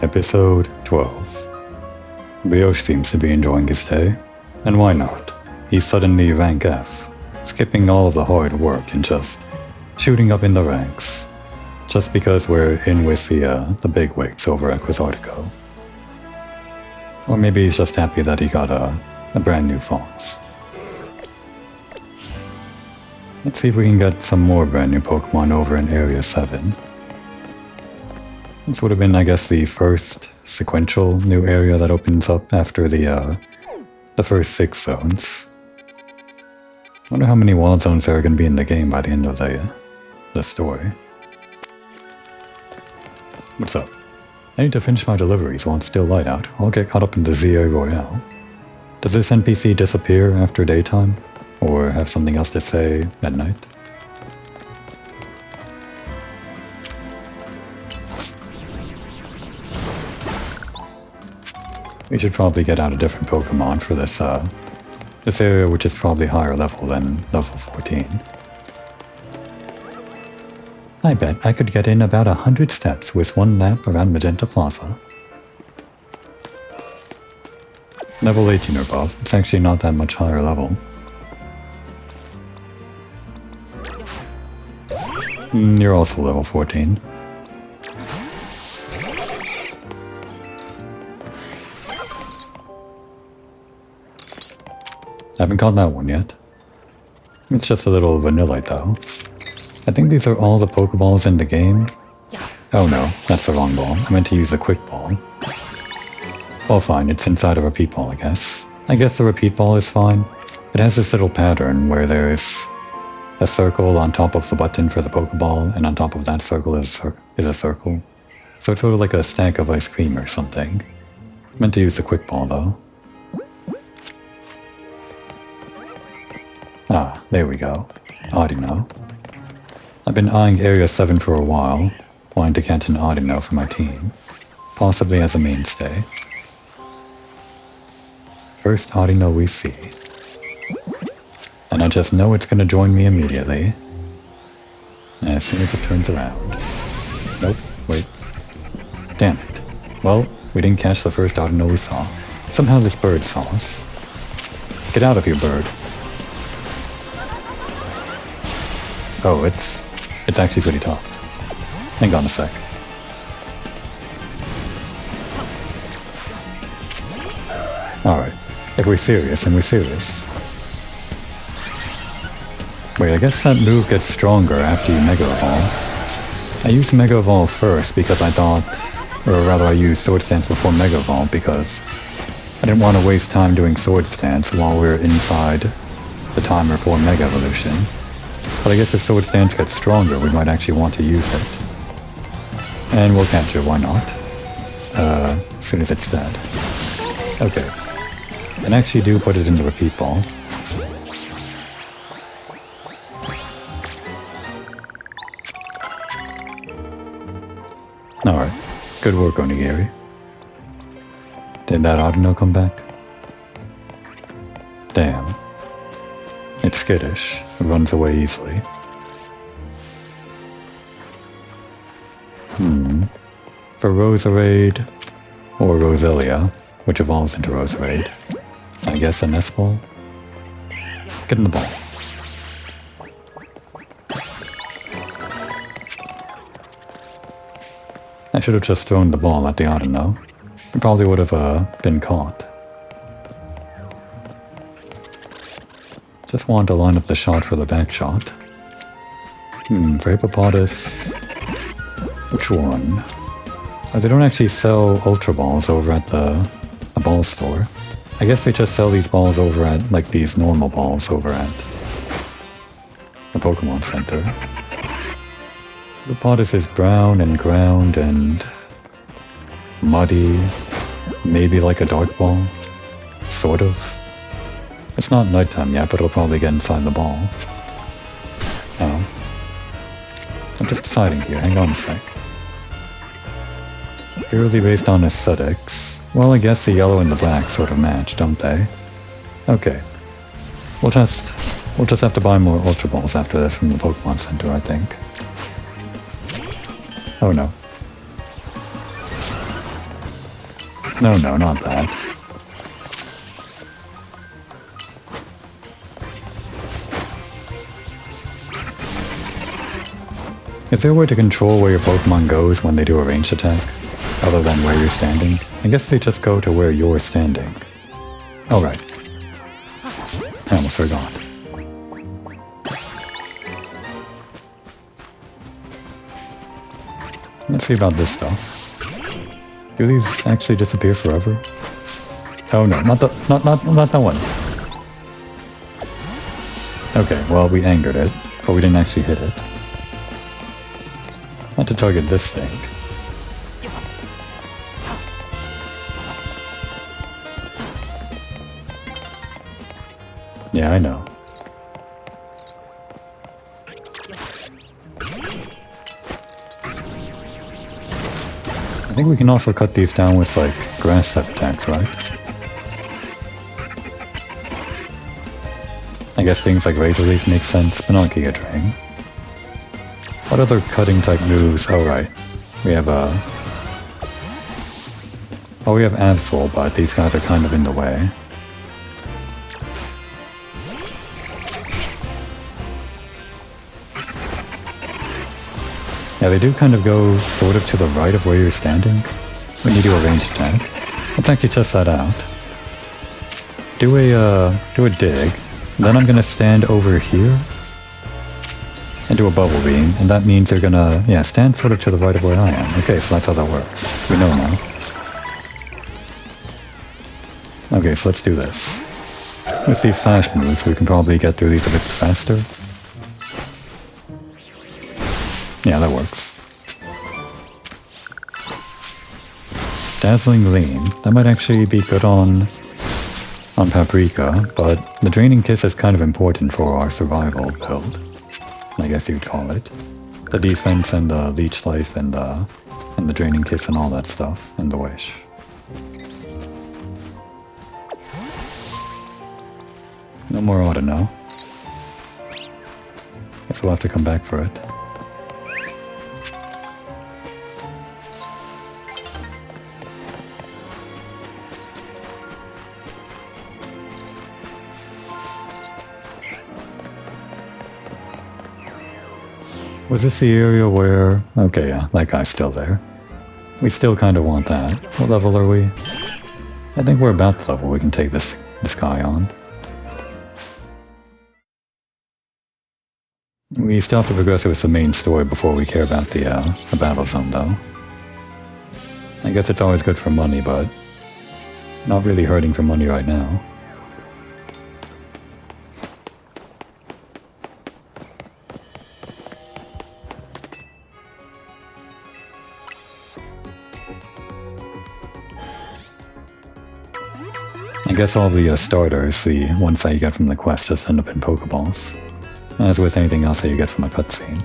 Episode 12. Brioche seems to be enjoying his day, and why not? He's suddenly rank F, skipping all of the hard work and just shooting up in the ranks, just because we're in with the bigwigs over at Quizartico. Or maybe he's just happy that he got a brand new fox. Let's see if we can get some more brand new Pokemon over in Area 7. This would have been, I guess, the first sequential new area that opens up after the first 6 zones. Wonder how many wild zones there are going to be in the game by the end of the story. What's up? I need to finish my deliveries while it's still light out. I'll get caught up in the ZA Royale. Does this NPC disappear after daytime? Or have something else to say at night? We should probably get out a different Pokemon for this area, which is probably higher level than level 14. I bet I could get in about 100 steps with 1 lap around Magenta Plaza. Level 18 or above. It's actually not that much higher level. You're also level 14. Haven't caught that one yet. It's just a little Vanillite though. I think these are all the Pokeballs in the game. Oh no, that's the wrong ball. I meant to use the quick ball. Well fine, it's inside a repeat ball I guess. I guess the repeat ball is fine. It has this little pattern where there's a circle on top of the button for the Pokeball, and on top of that circle is a circle. So it's sort of like a stack of ice cream or something. I meant to use the quick ball though. Ah, there we go. Audino. I've been eyeing Area 7 for a while, wanting to get an Audino for my team, possibly as a mainstay. First Audino we see. And I just know it's gonna join me immediately, as soon as it turns around. Nope, wait. Damn it. Well, we didn't catch the first Audino we saw. Somehow this bird saw us. Get out of here, bird. Oh, it's actually pretty tough. Hang on a sec. Alright, if we're serious, then we're serious. Wait, I guess that move gets stronger after you Mega Evolve. I used Mega Evolve first because I thought, or rather I used Sword Stance before Mega Evolve because I didn't want to waste time doing Sword Stance while we're inside the timer for Mega Evolution. But I guess if Sword Stance gets stronger, we might actually want to use it. And we'll catch it, why not? As soon as it's dead. Okay. And actually do put it in the repeat ball. Alright. Good work, Onigiri. Did that Audino come back? Damn. It's skittish. It runs away easily. For Roserade, or Roselia, which evolves into Roserade, I guess a nest ball? Get in the ball. I should have just thrown the ball at the Audino. It probably would have been caught. Just wanted to line up the shot for the back shot. For Hippopotas... Which one? Oh, they don't actually sell Ultra Balls over at the ball store. I guess they just sell these balls over at, like these normal balls over at the Pokemon Center. Hippopotas is brown and ground and muddy. Maybe like a dark ball. Sort of. It's not nighttime yet, but it'll probably get inside the ball. Oh. I'm just deciding here, hang on a sec. Purely based on aesthetics. Well, I guess the yellow and the black sort of match, don't they? Okay. We'll just have to buy more Ultra Balls after this from the Pokemon Center, I think. Oh no. No, not that. Is there a way to control where your Pokemon goes when they do a ranged attack? Other than where you're standing? I guess they just go to where you're standing. Alright. I almost forgot. Let's see about this stuff. Do these actually disappear forever? Oh no, not that one. Okay, well we angered it, but we didn't actually hit it. Not to target this thing. Yeah, I know. I think we can also cut these down with, like, grass type attacks, right? I guess things like Razor Leaf make sense, but not Giga Drain. What other cutting type moves? Oh, right. We have, oh, we have Absol, but these guys are kind of in the way. Yeah, they do kind of go sort of to the right of where you're standing when you do a ranged attack. Let's actually test that out. Do a dig. Then I'm gonna stand over here and do a bubble beam, and that means they're gonna, yeah, stand sort of to the right of where I am. Okay, so that's how that works. We know now. Okay, so let's do this. With these slash moves, we can probably get through these a bit faster. Yeah, that works. Dazzling Lean. That might actually be good on Paprika, but the Draining Kiss is kind of important for our survival build, I guess you'd call it. The defense and the leech life and the Draining Kiss and all that stuff, and the wish. No more Autono. Guess we'll have to come back for it. Was this the area where... Okay, yeah, that guy's still there. We still kind of want that. What level are we? I think we're about the level we can take this guy on. We still have to progress with the main story before we care about the battle zone, though. I guess it's always good for money, but not really hurting for money right now. I guess all the starters, the ones that you get from the quest, just end up in Pokeballs. As with anything else that you get from a cutscene.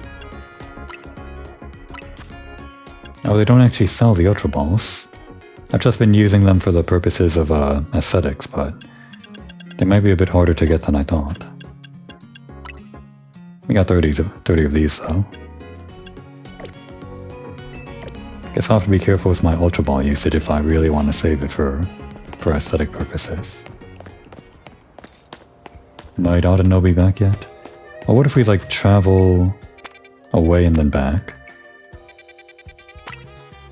Oh, they don't actually sell the Ultra Balls. I've just been using them for the purposes of aesthetics, but they might be a bit harder to get than I thought. We got 30 of these, though. Guess I'll have to be careful with my Ultra Ball usage if I really want to save it for aesthetic purposes. Might Autono be back yet? Or what if we, like, travel away and then back?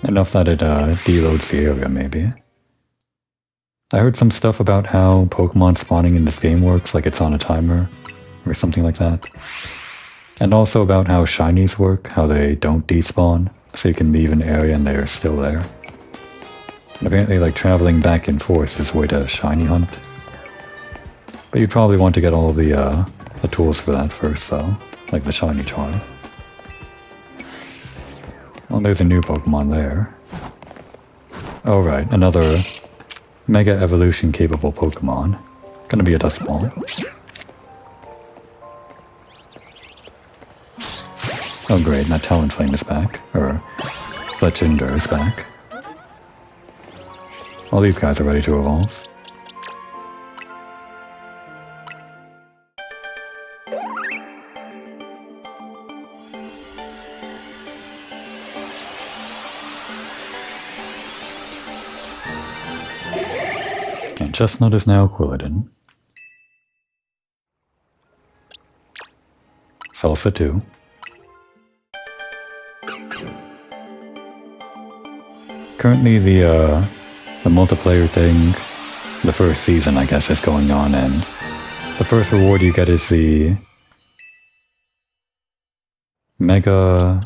Enough that it deloads the area, maybe. I heard some stuff about how Pokemon spawning in this game works, like it's on a timer, or something like that. And also about how shinies work, how they don't despawn, so you can leave an area and they're still there. And apparently, like, traveling back and forth is a way to shiny hunt. But you'd probably want to get all the tools for that first, though, like the shiny charm. Oh, there's a new Pokemon there. Oh right, another Mega Evolution capable Pokemon. Gonna be a Dust Ball. Oh great, that Talonflame is back. Or Fletchinder is back. All these guys are ready to evolve. chestnut is now Quilladin. Salsa too. Currently the multiplayer thing, the first season I guess is going on, and the first reward you get is the Mega...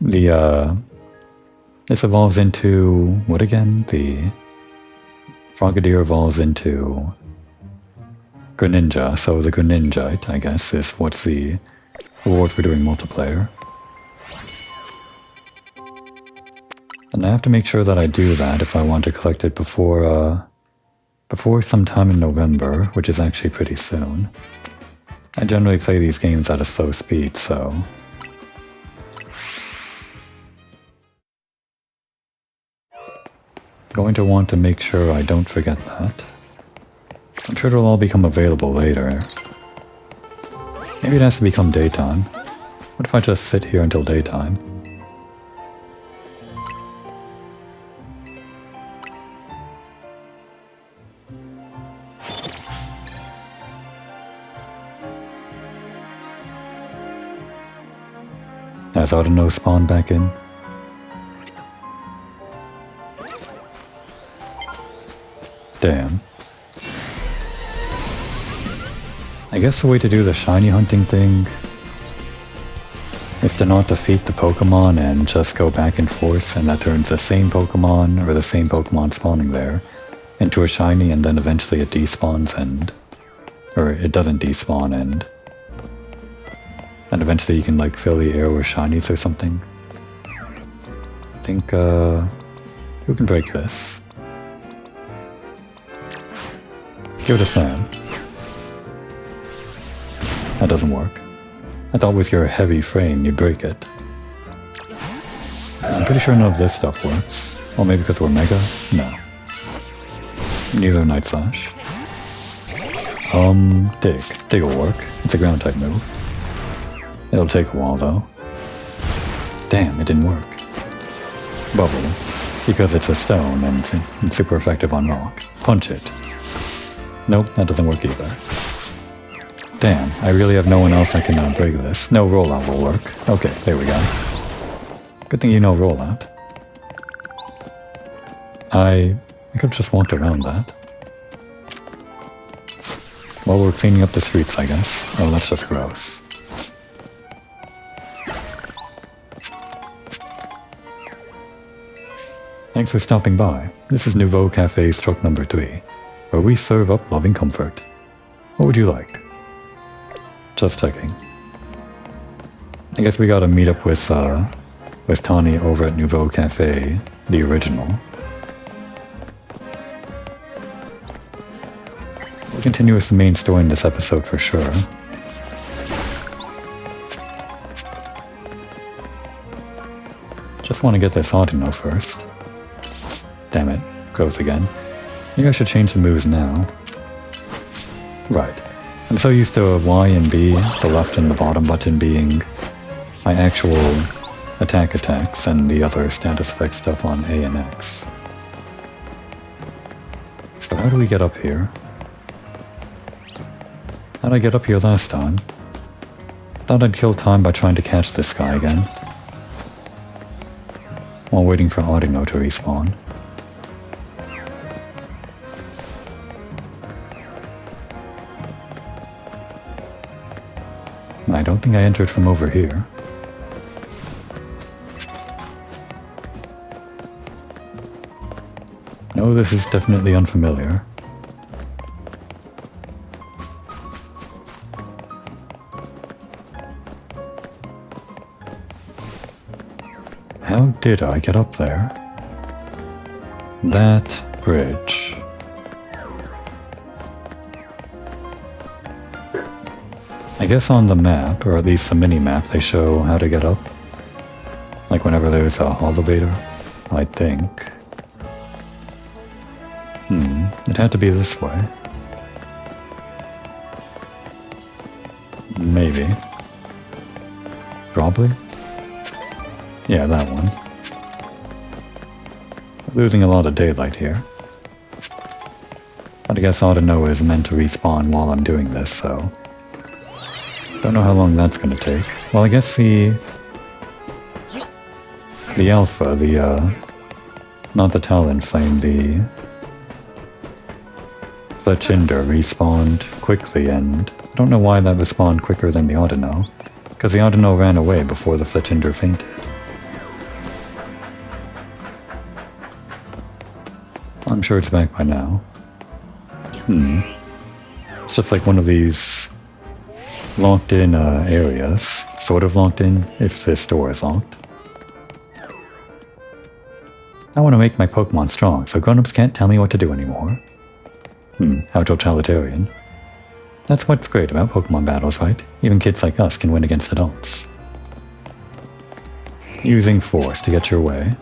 this evolves into... what again? The Frogadier evolves into Greninja, so the Greninjite, I guess, is what's the reward for doing multiplayer. And I have to make sure that I do that if I want to collect it before sometime in November, which is actually pretty soon. I generally play these games at a slow speed, so... going to want to make sure I don't forget that. I'm sure it'll all become available later. Maybe it has to become daytime. What if I just sit here until daytime? Has Autono spawned back in? Damn. I guess the way to do the shiny hunting thing is to not defeat the Pokemon and just go back and forth, and that turns the same Pokemon, or the same Pokemon spawning there, into a shiny, and then eventually it despawns and... or it doesn't despawn, and eventually you can like fill the air with shinies or something. I think, who can break this? Give it a slam. That doesn't work. I thought with your heavy frame you'd break it. I'm pretty sure none of this stuff works. Well, maybe because we're Mega? No. Neither Night Slash. Dig. Dig will work. It's a ground type move. It'll take a while though. Damn, it didn't work. Bubble. Because it's a stone and it's super effective on rock. Punch it. Nope, that doesn't work either. Damn, I really have no one else that can break this. No rollout will work. Okay, there we go. Good thing you know rollout. I could just walk around that. Well, we're cleaning up the streets, I guess. Oh, that's just gross. Thanks for stopping by. This is Nouveau Cafe's truck number 3. Where we serve up loving comfort. What would you like? Just checking. I guess we gotta meet up with Tawny over at Nouveau Cafe, the original. We'll continue with the main story in this episode for sure. Just want to get this Audino first. Damn it, grows again. Maybe I should change the moves now. Right. I'm so used to Y and B, the left and the bottom button being my actual attacks, and the other status effect stuff on A and X. But how do we get up here? How'd I get up here last time? Thought I'd kill time by trying to catch this guy again. While waiting for Audino to respawn. I don't think I entered from over here. No, this is definitely unfamiliar. How did I get up there? That bridge. I guess on the map, or at least the mini-map, they show how to get up. Like whenever there's a elevator, I think. It had to be this way. Maybe. Probably. Yeah, that one. Losing a lot of daylight here. But I guess Audino is meant to respawn while I'm doing this, so... Don't know how long that's gonna take. Well, I guess the Alpha, not the Talonflame, the Fletchinder respawned quickly, and I don't know why that respawned quicker than the Audino, because the Audino ran away before the Fletchinder fainted. I'm sure it's back by now. It's just like one of these locked in areas, sort of locked in if this door is locked. I want to make my Pokemon strong, so grown-ups can't tell me what to do anymore. How totalitarian. That's what's great about Pokemon battles, right? Even kids like us can win against adults. Using force to get your way.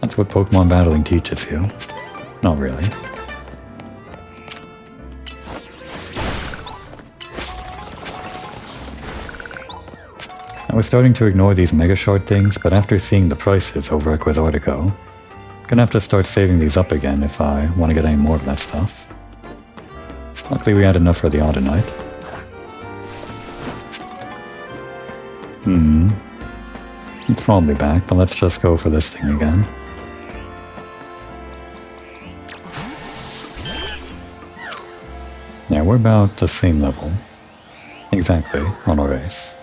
That's what Pokemon battling teaches you. Not really. I was starting to ignore these Mega Shard things, but after seeing the prices over at Quasartico, gonna have to start saving these up again if I want to get any more of that stuff. Luckily we had enough for the Audinite. It's probably back, but let's just go for this thing again. Yeah, we're about the same level. Exactly, on our race.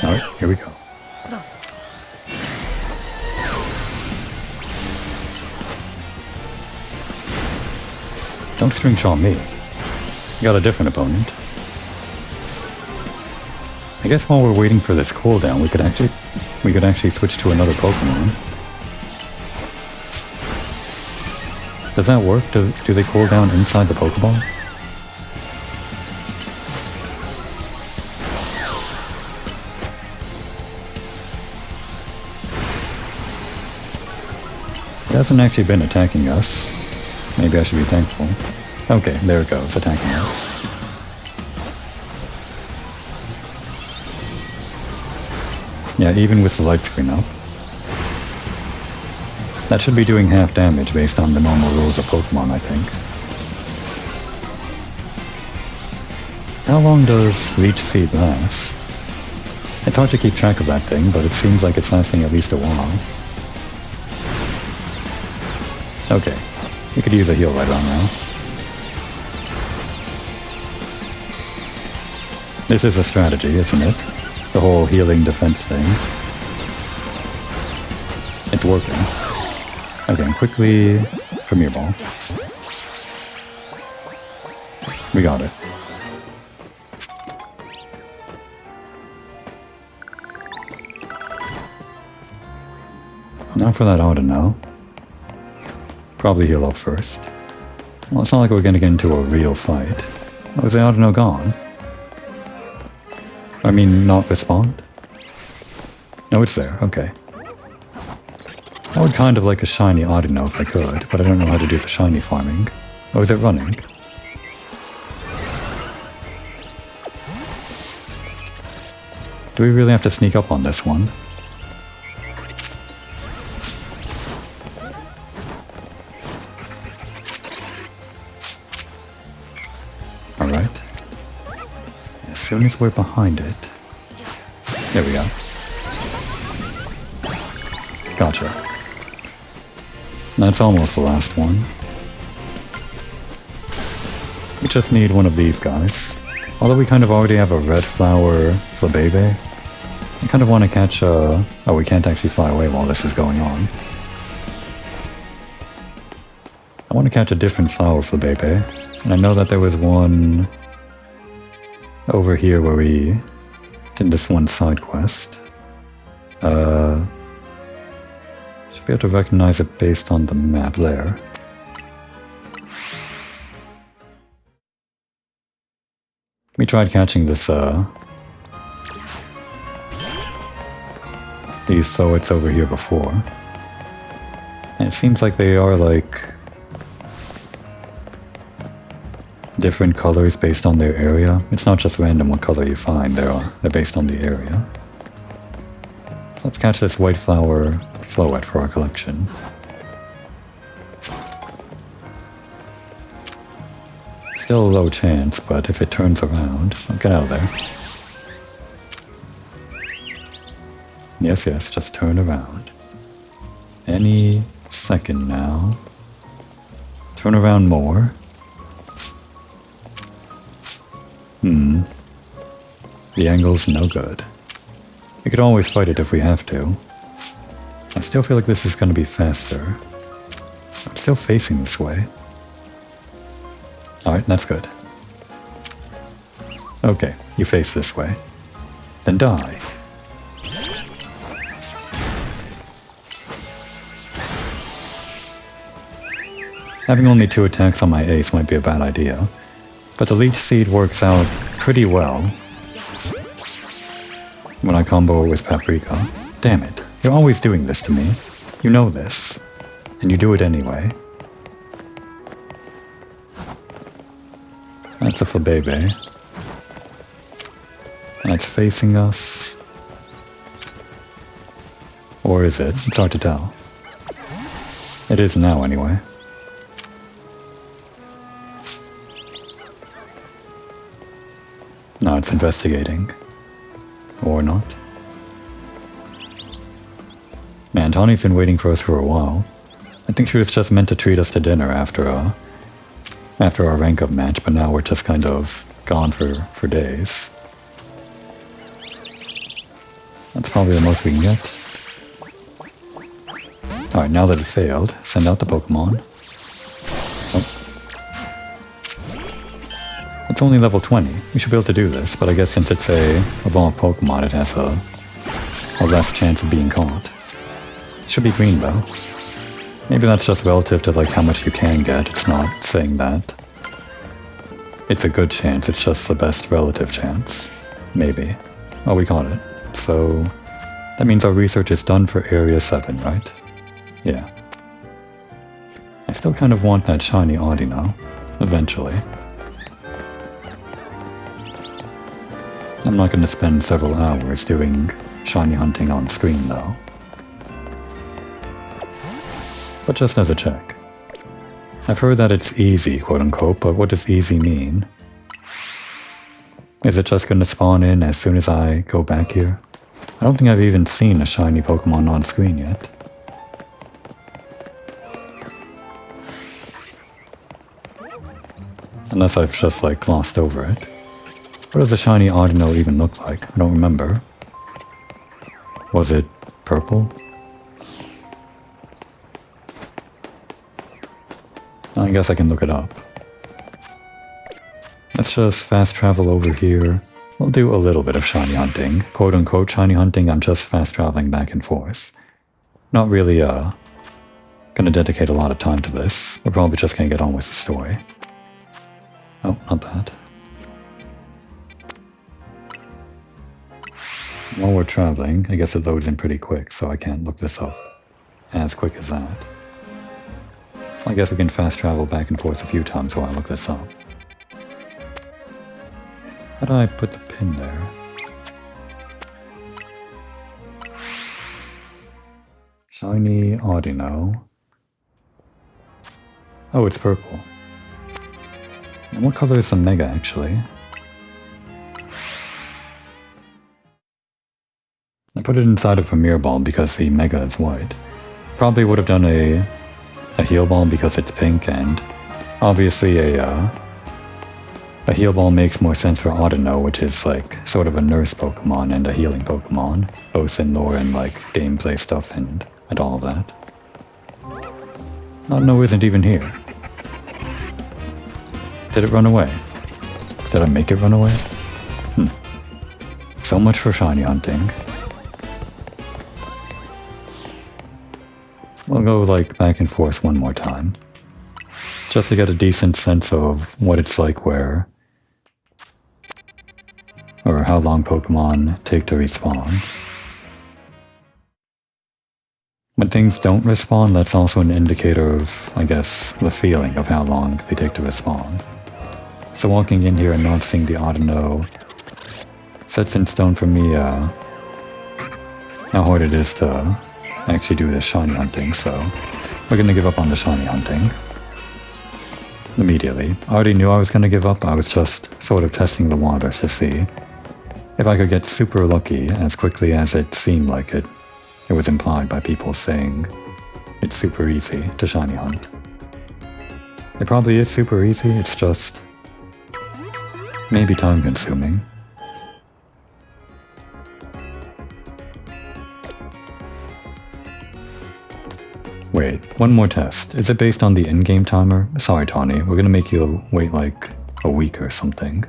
Alright, here we go. Don't string shot me. You got a different opponent. I guess while we're waiting for this cooldown, we could actually switch to another Pokemon. Does that work? Do they cool down inside the Pokeball? It hasn't actually been attacking us. Maybe I should be thankful. Okay, there it goes, attacking us. Yeah, even with the light screen up. That should be doing half damage based on the normal rules of Pokemon, I think. How long does Leech Seed last? It's hard to keep track of that thing, but it seems like it's lasting at least a while. Okay, we could use a heal right around now. This is a strategy, isn't it? The whole healing defense thing. It's working. Okay, quickly, Premier Ball. We got it. Now for that Audino. Probably heal up first. Well, it's not like we're gonna get into a real fight. Oh, is the Audino gone? I mean, not respond? No, it's there, okay. I would kind of like a shiny Audino if I could, but I don't know how to do the shiny farming. Oh, is it running? Do we really have to sneak up on this one? Alright. As soon as we're behind it... There we go. Gotcha. That's almost the last one. We just need one of these guys. Although we kind of already have a red flower Flabébé. I kind of want to catch a... Oh, we can't actually fly away while this is going on. I want to catch a different flower Flabébé. And I know that there was one over here where we did this one side quest. Should be able to recognize it based on the map there. We tried catching this, these Thoits over here before. And it seems like they are like... different colors based on their area. It's not just random what color you find, they're based on the area. Let's catch this white flower floet for our collection. Still a low chance, but if it turns around, I'll get out of there. Yes, yes, just turn around. Any second now. Turn around more. The angle's no good. We could always fight it if we have to. I still feel like this is going to be faster. I'm still facing this way. Alright, that's good. Okay, you face this way. Then die. Having only 2 attacks on my ace might be a bad idea, but the leech seed works out pretty well when I combo it with paprika. Damn it, you're always doing this to me. You know this, and you do it anyway. That's a flabebe. That's facing us. Or is it? It's hard to tell. It is now anyway. No, it's investigating. Or not. Man, Tawny's been waiting for us for a while. I think she was just meant to treat us to dinner after our rank up match, but now we're just kind of gone for days. That's probably the most we can get. Alright, now that it failed, send out the Pokemon. Oh. It's only level 20. We should be able to do this, but I guess since it's a evolved Pokemon, it has a less chance of being caught. It should be green though. Maybe that's just relative to like how much you can get. It's not saying that it's a good chance, it's just the best relative chance. Maybe. Oh, we caught it. So that means our research is done for Area 7, right? Yeah. I still kind of want that shiny Audino, eventually. I'm not going to spend several hours doing shiny hunting on screen though. But just as a check. I've heard that it's easy, quote unquote, but what does easy mean? Is it just going to spawn in as soon as I go back here? I don't think I've even seen a shiny Pokemon on screen yet. Unless I've just like glossed over it. What does a shiny Audino even look like? I don't remember. Was it purple? I guess I can look it up. Let's just fast travel over here. We'll do a little bit of shiny hunting. Quote unquote shiny hunting, I'm just fast traveling back and forth. Not really gonna dedicate a lot of time to this. We're probably just gonna get on with the story. Oh, not that. While we're traveling, I guess it loads in pretty quick, so I can't look this up as quick as that. I guess we can fast travel back and forth a few times while I look this up. How do I put the pin there? Shiny Audino. Oh, it's purple. And what color is the Mega, actually? I put it inside of a mirror ball because the Mega is white. Probably would have done a heal ball because it's pink, and obviously a heal ball makes more sense for Audino, which is like sort of a nurse Pokemon and a healing Pokemon, both in lore and like gameplay stuff and all of that. Audino isn't even here. Did it run away? Did I make it run away? So much for shiny hunting. We'll go like back and forth one more time. Just to get a decent sense of what it's like where... or how long Pokemon take to respawn. When things don't respawn, that's also an indicator of, I guess, the feeling of how long they take to respawn. So walking in here and not seeing the Audino sets in stone for me how hard it is to actually do the shiny hunting, so we're gonna give up on the shiny hunting immediately. I already knew I was gonna give up. I was just sort of testing the waters to see if I could get super lucky as quickly as it seemed like it was implied by people saying it's super easy to shiny hunt. It probably is super easy, it's just maybe time consuming. Wait, one more test. Is it based on the in-game timer? Sorry, Tawny, we're gonna make you wait like a week or something.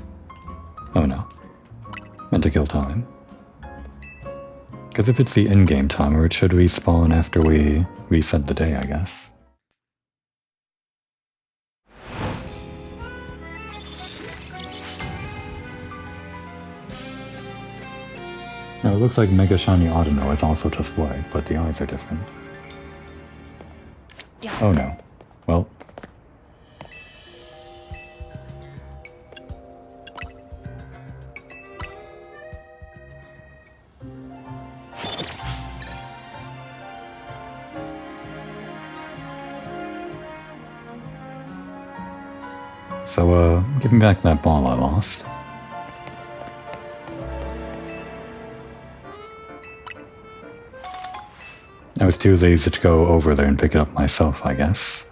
Oh no. Meant to kill time. Because if it's the in-game timer, it should respawn after we reset the day, I guess. Now it looks like Mega Shiny Audino is also just white, but the eyes are different. Oh no. Well. So, give me back that ball I lost. I was too lazy to go over there and pick it up myself, I guess.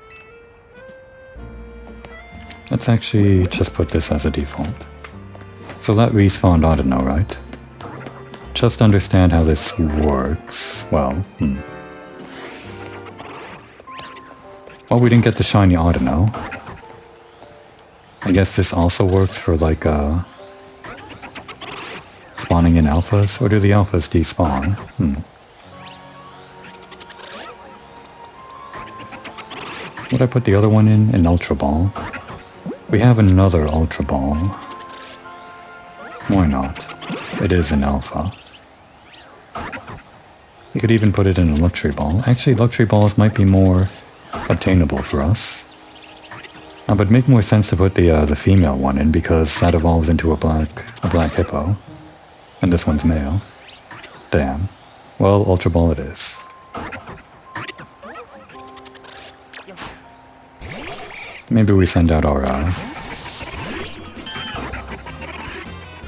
Let's actually just put this as a default. So that respawned Audino, right? Just understand how this works. Well, Well, we didn't get the shiny Audino. I guess this also works for like spawning in alphas, or do the alphas despawn? Would I put the other one in? An Ultra Ball? We have another Ultra Ball. Why not? It is an Alpha. You could even put it in a Luxury Ball. Actually, Luxury Balls might be more obtainable for us. But it'd make more sense to put the female one in, because that evolves into a black hippo. And this one's male. Damn. Well, Ultra Ball it is. Maybe we send out our,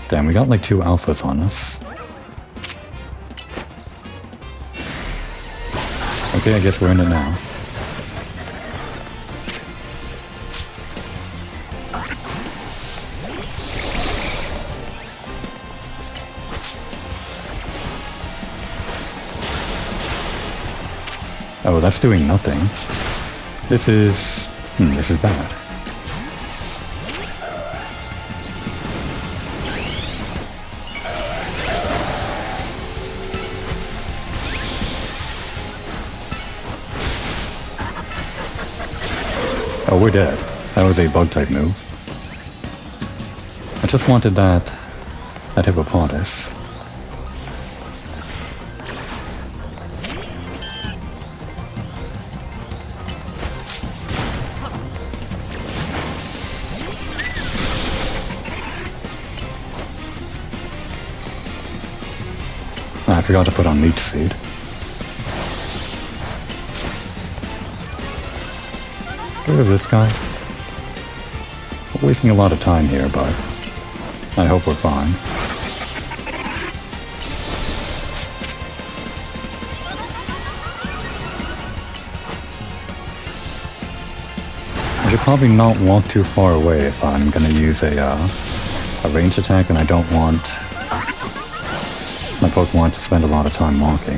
Damn, we got like 2 alphas on us. Okay, I guess we're in it now. Oh, that's doing nothing. This is bad. Oh, we're dead. That was a bug-type move. I just wanted that hippopotamus. I forgot to put on Leech Seed. Get rid of this guy. We're wasting a lot of time here, but I hope we're fine. I should probably not walk too far away if I'm gonna use a range attack, and I don't want my Pokemon to spend a lot of time walking.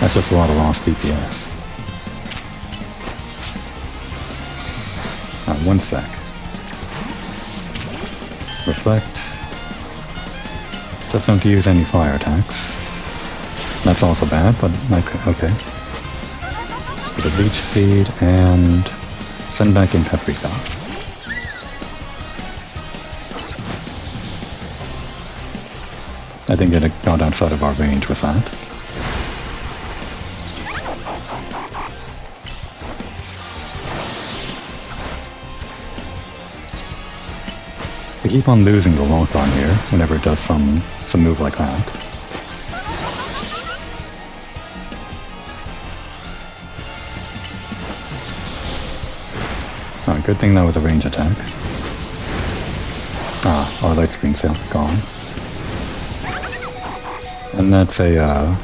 That's just a lot of lost DPS. One sec. Reflect. Just don't use any fire attacks. That's also bad, but okay. Put a Leech Seed and send back in Paprika. I think it got outside of our range with that. We keep on losing the lock on here whenever it does some move like that. Alright, good thing that was a range attack. Ah, our light screen's gone. And that's a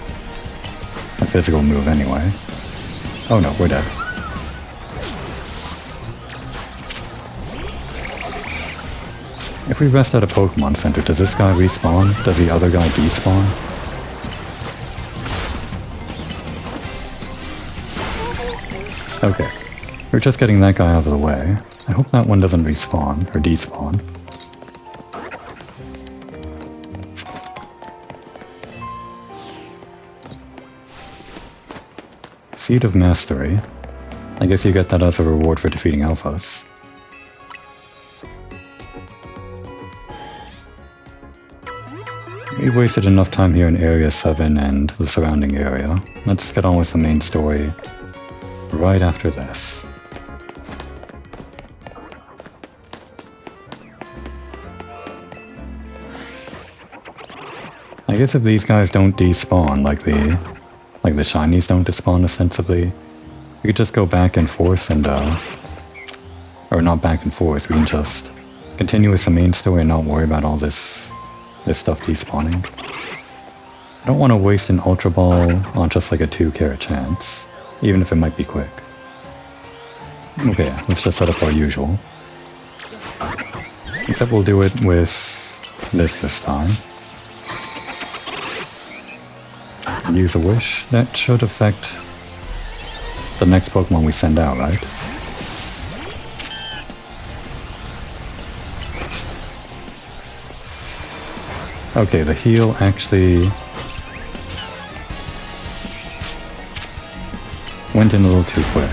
physical move anyway. Oh no, we're dead. If we rest at a Pokemon Center, does this guy respawn? Does the other guy despawn? Okay. We're just getting that guy out of the way. I hope that one doesn't respawn, or despawn. Seed of Mastery. I guess you get that as a reward for defeating alphas. We've wasted enough time here in Area 7 and the surrounding area. Let's get on with the main story right after this. I guess if these guys don't despawn like the shinies don't despawn ostensibly, we could just go back and forth and or not back and forth, we can just continue with the main story and not worry about all this stuff despawning. I don't want to waste an Ultra Ball on just like a 2-carat chance, even if it might be quick. Okay, let's just set up our usual. Except we'll do it with this time. Use a wish. That should affect the next Pokemon we send out, right? Okay, the heal actually went in a little too quick.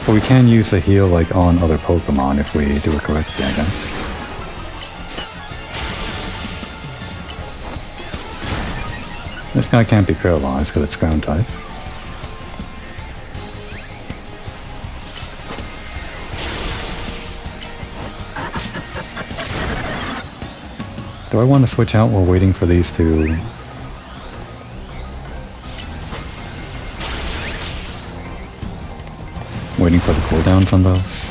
But we can use the heal like on other Pokemon if we do it correctly, I guess. This guy can't be paralyzed because it's ground type. Do I want to switch out while waiting for these two? Waiting for the cooldowns on those?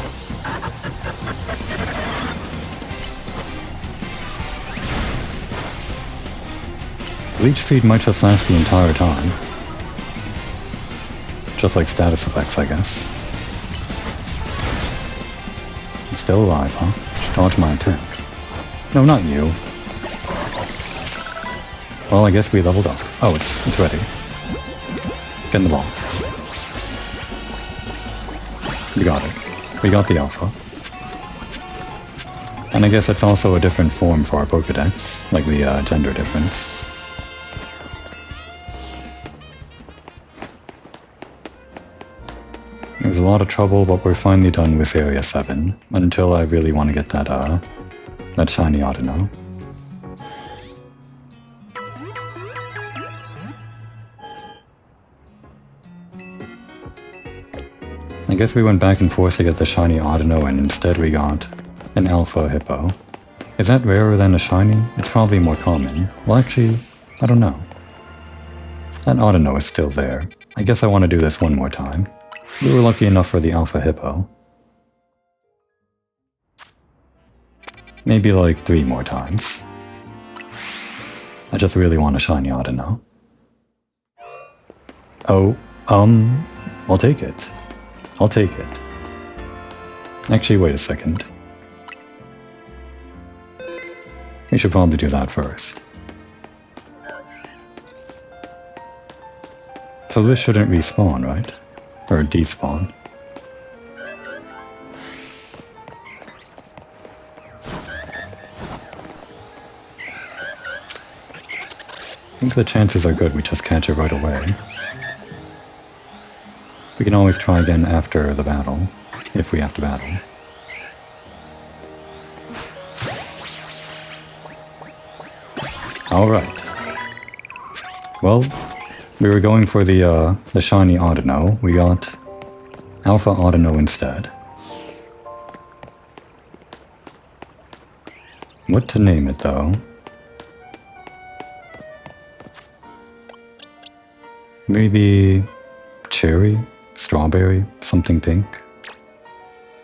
Leech Seed might just last the entire time. Just like status effects, I guess. It's still alive, huh? Dodge my attack. No, not you. Well, I guess we leveled up. Oh, it's ready. Get in the ball. We got it. We got the alpha. And I guess it's also a different form for our Pokédex, like the gender difference. It was a lot of trouble, but we're finally done with Area 7, until I really want to get that shiny Audino. I guess we went back and forth to get the shiny Audino, and instead we got an Alpha Hippo. Is that rarer than a shiny? It's probably more common. Well, actually, I don't know. That Audino is still there. I guess I want to do this one more time. We were lucky enough for the Alpha Hippo. Maybe like 3 more times. I just really want a shiny Audino. Oh, I'll take it. I'll take it. Actually, wait a second. We should probably do that first. So this shouldn't respawn, right? Or despawn. I think the chances are good we just catch it right away. We can always try again after the battle, if we have to battle. Alright. Well, we were going for the shiny Audino. We got Alpha Audino instead. What to name it though? Maybe cherry, strawberry, something pink.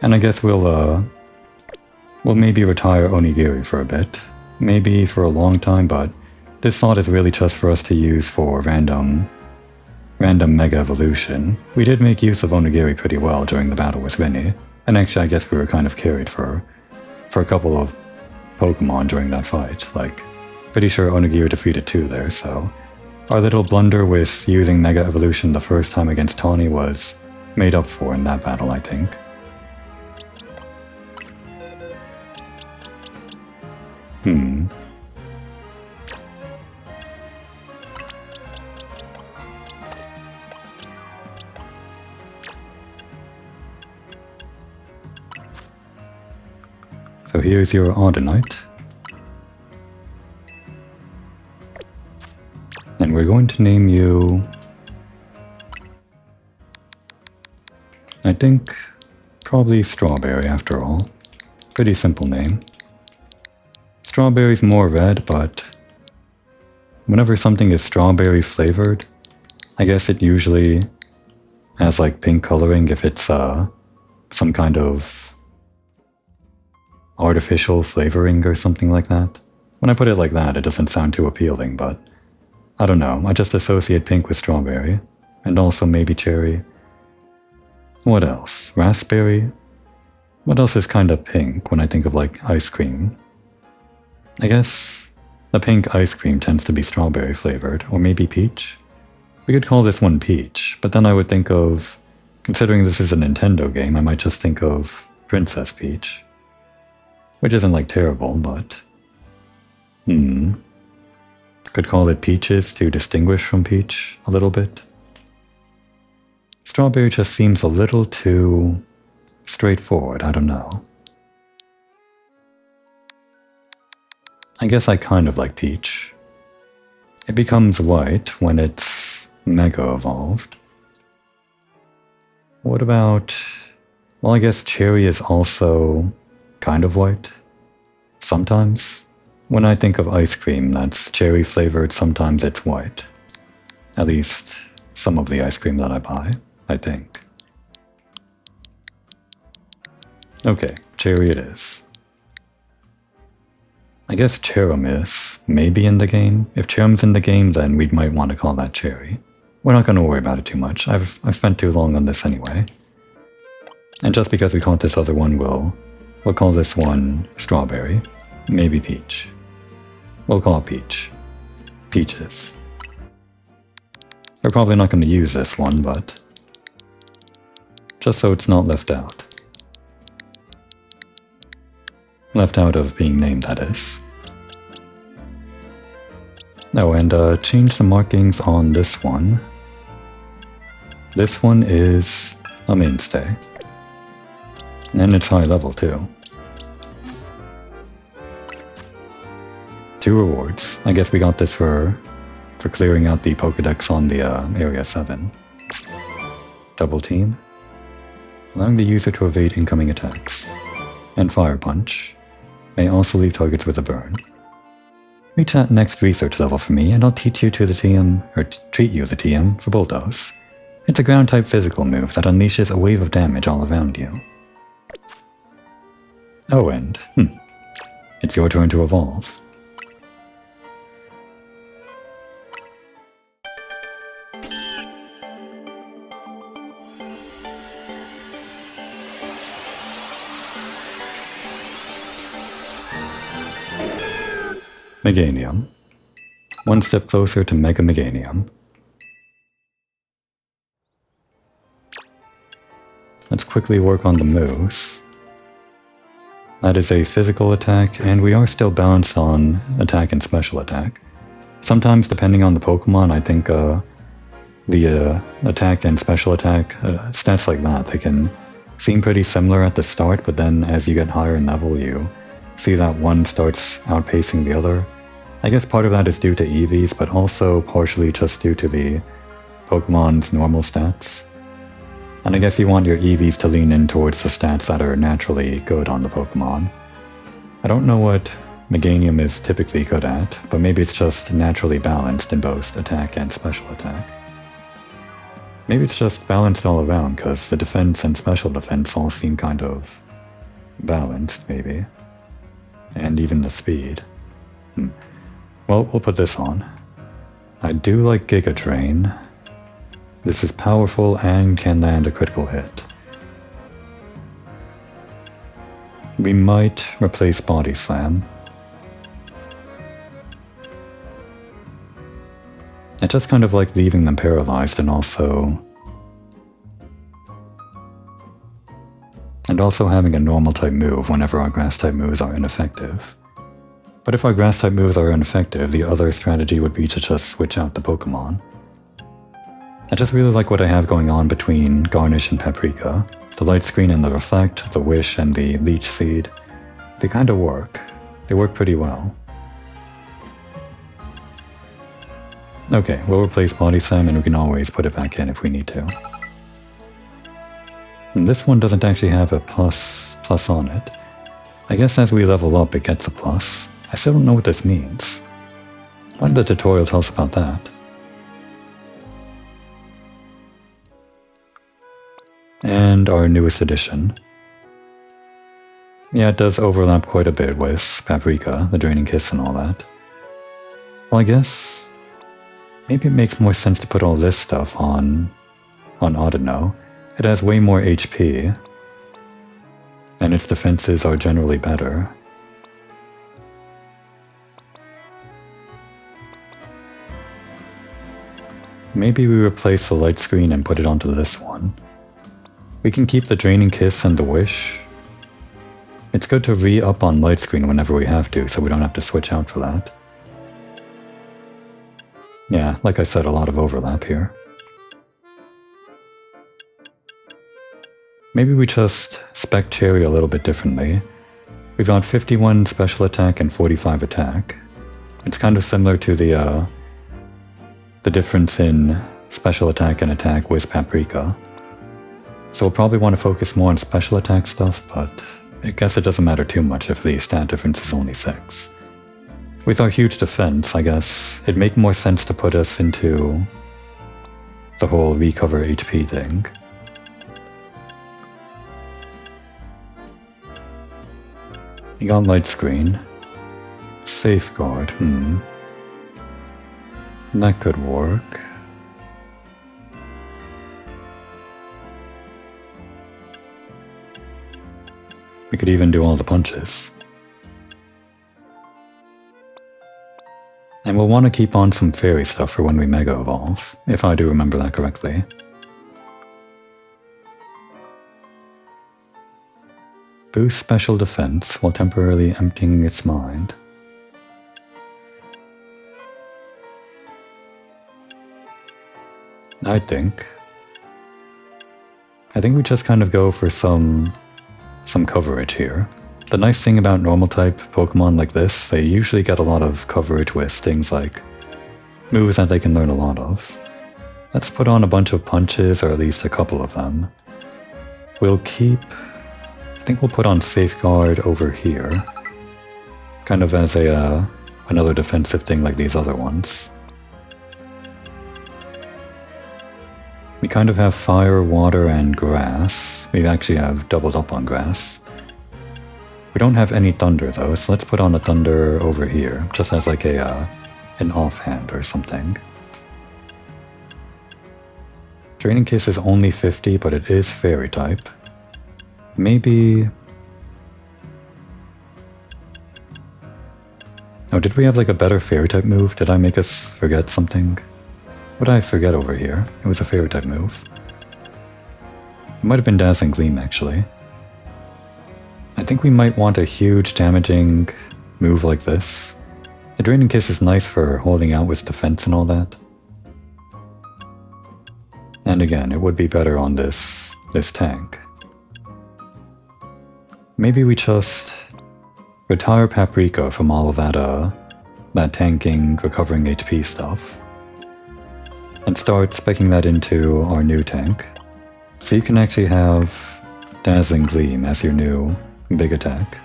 And I guess we'll maybe retire Onigiri for a bit. Maybe for a long time, but this thought is really just for us to use for random Mega Evolution. We did make use of Onigiri pretty well during the battle with Vinny, and actually I guess we were kind of carried for a couple of Pokemon during that fight. Like, pretty sure Onigiri defeated 2 there, so our little blunder with using Mega Evolution the first time against Tawny was made up for in that battle, I think. So here's your Audinite. And we're going to name you... I think probably Strawberry after all. Pretty simple name. Strawberry's more red, but whenever something is strawberry flavored, I guess it usually has like pink coloring if it's some kind of artificial flavoring or something like that. When I put it like that, it doesn't sound too appealing, but I don't know, I just associate pink with strawberry, and also maybe cherry. What else? Raspberry? What else is kinda pink when I think of like ice cream? I guess the pink ice cream tends to be strawberry flavored, or maybe peach? We could call this one Peach, but then I would think of, considering this is a Nintendo game, I might just think of Princess Peach. Which isn't like terrible, but... Could call it Peaches to distinguish from Peach a little bit. Strawberry just seems a little too straightforward, I don't know. I guess I kind of like Peach. It becomes white when it's Mega Evolved. What about... Well, I guess Cherry is also kind of white. Sometimes. When I think of ice cream that's cherry flavored, sometimes it's white. At least some of the ice cream that I buy, I think. Okay, cherry it is. I guess Cherumis may be in the game. If Cherum's in the game, then we might want to call that cherry. We're not going to worry about it too much. I've spent too long on this anyway. And just because we caught this other one, we'll call this one Strawberry. Maybe Peach. We'll call it Peach. Peaches. We're probably not going to use this one, but just so it's not left out. Left out of being named, that is. Oh, and change the markings on this one. This one is a mainstay. And it's high level too. 2 rewards. I guess we got this for clearing out the Pokédex on the Area 7. Double team. Allowing the user to evade incoming attacks. And Fire Punch. May also leave targets with a burn. Reach that next research level for me, and I'll teach you to the TM, or treat you the TM, for Bulldoze. It's a ground-type physical move that unleashes a wave of damage all around you. Oh, and, it's your turn to evolve. Meganium. One step closer to Mega Meganium. Let's quickly work on the moves. That is a physical attack, and we are still balanced on attack and special attack. Sometimes, depending on the Pokemon, I think the attack and special attack, stats like that, they can seem pretty similar at the start, but then as you get higher in level, you see that one starts outpacing the other. I guess part of that is due to EVs, but also partially just due to the Pokemon's normal stats. And I guess you want your EVs to lean in towards the stats that are naturally good on the Pokemon. I don't know what Meganium is typically good at, but maybe it's just naturally balanced in both attack and special attack. Maybe it's just balanced all around, because the defense and special defense all seem kind of balanced, maybe. And even the speed. Well, we'll put this on. I do like Giga Drain. This is powerful and can land a critical hit. We might replace Body Slam. I just kind of like leaving them paralyzed and also having a normal type move whenever our grass type moves are ineffective. But if our grass type moves are ineffective, the other strategy would be to just switch out the Pokemon. I just really like what I have going on between Garnish and Paprika. The Light Screen and the Reflect, the Wish and the Leech Seed. They kind of work. They work pretty well. Okay, we'll replace Body Slam and we can always put it back in if we need to. And this one doesn't actually have a plus on it. I guess as we level up it gets a plus. I still don't know what this means. Why did the tutorial tell us about that? And our newest addition. Yeah, it does overlap quite a bit with Paprika, the Draining Kiss and all that. Well, I guess maybe it makes more sense to put all this stuff on Audino. It has way more HP, and its defenses are generally better. Maybe we replace the Light Screen and put it onto this one. We can keep the Draining Kiss and the Wish. It's good to re-up on Light Screen whenever we have to, so we don't have to switch out for that. Yeah, like I said, a lot of overlap here. Maybe we just spec Cherry a little bit differently. We've got 51 special attack and 45 attack. It's kind of similar to the difference in special attack and attack with Paprika. So we'll probably want to focus more on special attack stuff, but I guess it doesn't matter too much if the stat difference is only 6. With our huge defense, I guess it'd make more sense to put us into the whole recover HP thing. You got Light Screen. Safeguard, That could work. We could even do all the punches. And we'll want to keep on some fairy stuff for when we Mega Evolve, if I do remember that correctly. Boost special defense while temporarily emptying its mind. I think we just kind of go for some coverage here. The nice thing about normal type Pokemon like this, they usually get a lot of coverage with things like moves that they can learn a lot of. Let's put on a bunch of punches, or at least a couple of them. We'll keep... I think we'll put on Safeguard over here. Kind of as another defensive thing like these other ones. We kind of have Fire, Water, and Grass. We actually have doubled up on Grass. We don't have any Thunder though, so let's put on the Thunder over here, just as like an offhand or something. Draining Kiss is only 50, but it is Fairy type. Maybe... Oh, did we have like a better Fairy type move? Did I make us forget something? What did I forget over here? It was a Fairy type move. It might have been Dazzling Gleam actually. I think we might want a huge damaging move like this. The Draining Kiss is nice for holding out with defense and all that. And again, it would be better on this tank. Maybe we just retire Paprika from all of that tanking, recovering HP stuff. And start speccing that into our new tank. So you can actually have Dazzling Gleam as your new big attack.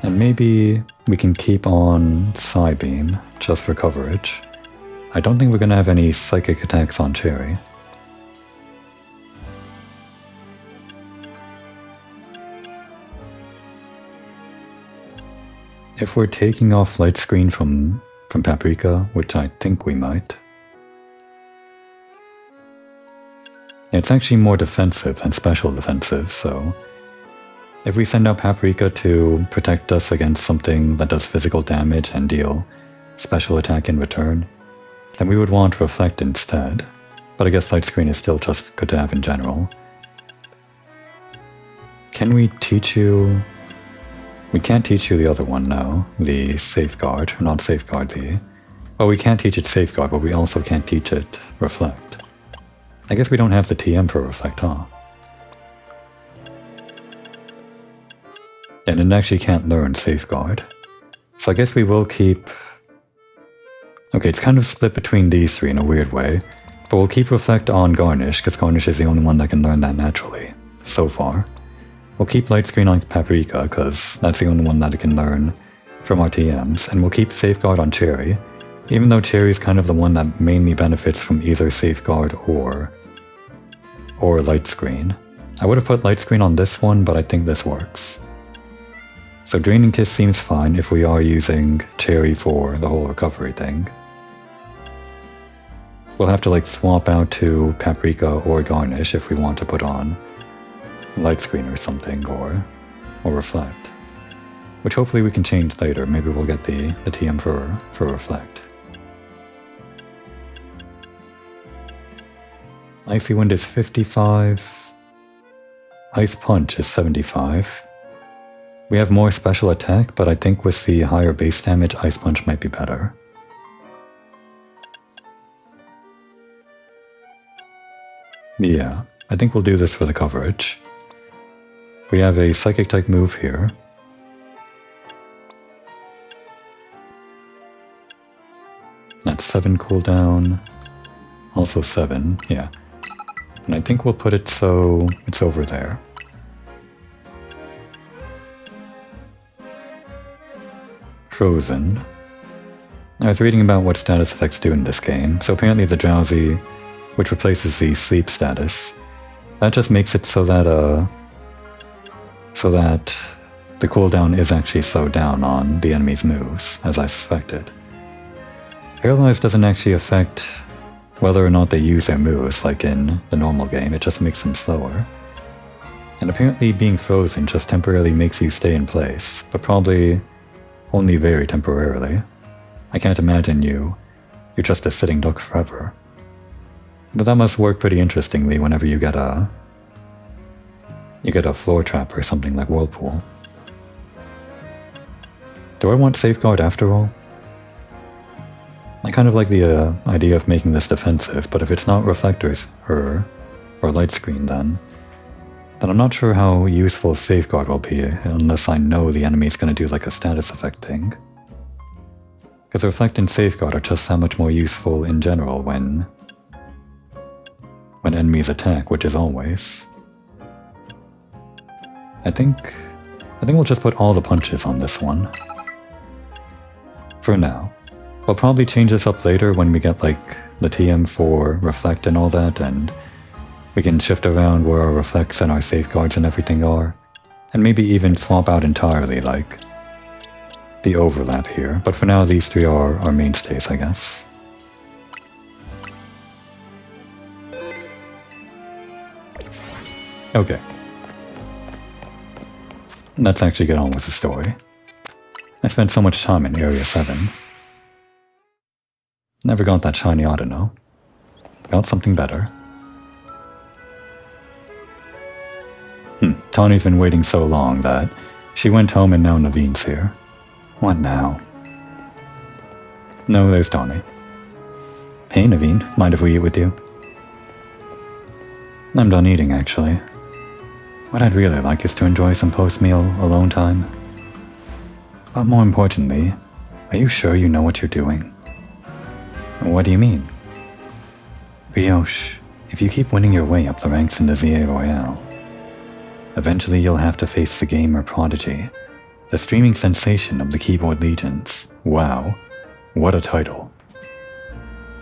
And maybe we can keep on Psybeam, just for coverage. I don't think we're gonna have any psychic attacks on Cherry. If we're taking off Light Screen from Paprika, which I think we might, it's actually more defensive than special defensive, so if we send out Paprika to protect us against something that does physical damage and deal special attack in return, then we would want Reflect instead. But I guess Light Screen is still just good to have in general. Can we teach you... We can't teach you the other one now, the Safeguard, not Safeguard, well, we can't teach it Safeguard, but we also can't teach it Reflect. I guess we don't have the TM for Reflect, huh? And it actually can't learn Safeguard. So I guess we will keep... Okay, it's kind of split between these three in a weird way, but we'll keep Reflect on Garnish, because Garnish is the only one that can learn that naturally, so far. We'll keep Light Screen on Paprika, because that's the only one that it can learn from our TMs, and we'll keep Safeguard on Cherry, even though Cherry is kind of the one that mainly benefits from either Safeguard or Light Screen. I would have put Light Screen on this one, but I think this works. So Draining Kiss seems fine if we are using Cherry for the whole recovery thing. We'll have to like swap out to Paprika or Garnish if we want to put on Light Screen or something, or Reflect. Which hopefully we can change later. Maybe we'll get the TM for Reflect. Icy Wind is 55. Ice Punch is 75. We have more special attack, but I think with the higher base damage, Ice Punch might be better. Yeah, I think we'll do this for the coverage. We have a Psychic type move here. That's 7 cooldown. Also 7, yeah. And I think we'll put it so it's over there. Frozen. I was reading about what status effects do in this game. So apparently the Drowsy, which replaces the Sleep status, that just makes it so that the cooldown is actually slowed down on the enemy's moves, as I suspected. Paralyzed doesn't actually affect whether or not they use their moves like in the normal game, it just makes them slower. And apparently being frozen just temporarily makes you stay in place, but probably only very temporarily. I can't imagine you're just a sitting duck forever. But that must work pretty interestingly whenever you get a floor trap or something like Whirlpool. Do I want Safeguard after all? I kind of like the idea of making this defensive, but if it's not Reflectors or Light Screen then I'm not sure how useful Safeguard will be unless I know the enemy's going to do like a status effect thing. Because Reflect and Safeguard are just that much more useful in general when enemies attack, which is always. I think we'll just put all the punches on this one. For now. We'll probably change this up later when we get like the TM for Reflect and all that, and we can shift around where our Reflects and our Safeguards and everything are, and maybe even swap out entirely like the overlap here, but for now these three are our mainstays, I guess. Okay. Let's actually get on with the story. I spent so much time in Area 7. Never got that shiny Autono. Got something better. Tawny's been waiting so long that she went home and now Naveen's here. What now? No, there's Tawny. Hey Naveen, mind if we eat with you? I'm done eating actually. What I'd really like is to enjoy some post-meal alone time. But more importantly, are you sure you know what you're doing? What do you mean? Brioche, if you keep winning your way up the ranks in the ZA Royale, eventually you'll have to face the gamer prodigy, The streaming sensation of the keyboard legions. Wow, what a title.